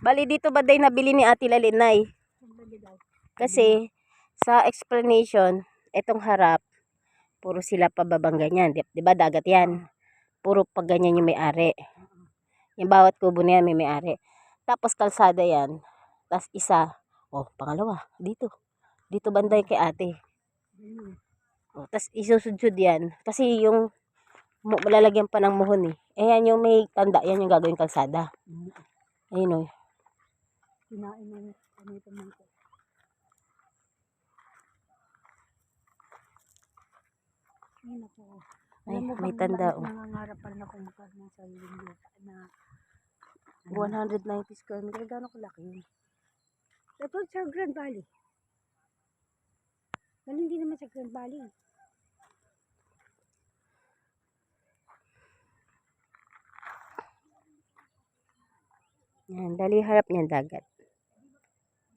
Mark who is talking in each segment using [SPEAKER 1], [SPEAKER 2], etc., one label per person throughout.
[SPEAKER 1] Bali dito ba day nabili ni Ate Lalinay? Kasi sa explanation, etong harap, puro sila pababang ganyan. Di ba dagat yan? Puro pag ganyan yung may-ari. Yung bawat kubo na yan may may-ari. Tapos kalsada yan. Tapos isa, pangalawa, dito. Dito banday kay ate. Tapos isusudsud yan. Kasi yung malalagyan pa ng muhon eh. Ayan yung may tanda, yan yung gagawin kalsada. Ayun o.
[SPEAKER 2] Kinain na kami ito.
[SPEAKER 1] Ay, may tanda o.
[SPEAKER 2] Nangangarap pa rin ako magkaroon ng sariling lupa na
[SPEAKER 1] 190 square meter. Gano'n kalaki yun?
[SPEAKER 2] ito sa Grand Valley. Dahil hindi naman sa Grand Valley.
[SPEAKER 1] Yan, dali harap niyan dagat.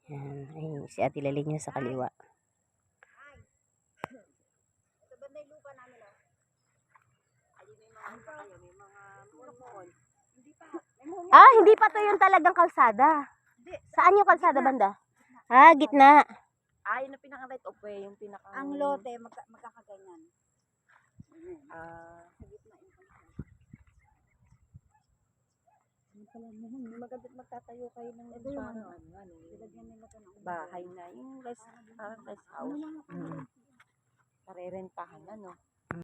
[SPEAKER 1] Yan, ay si Ate Lali niya sa kaliwa. Hindi pa to yung talagang kalsada. Saan yung kalsada banda? Gitna.
[SPEAKER 3] Yun ang pinaka-right of way, yung pinaka...
[SPEAKER 2] Ang lote, magkakaganyan.
[SPEAKER 3] Sa gitna yung maganda magtatayo kayo ng bahay na, yung parang rest house. Parerentahan na, no?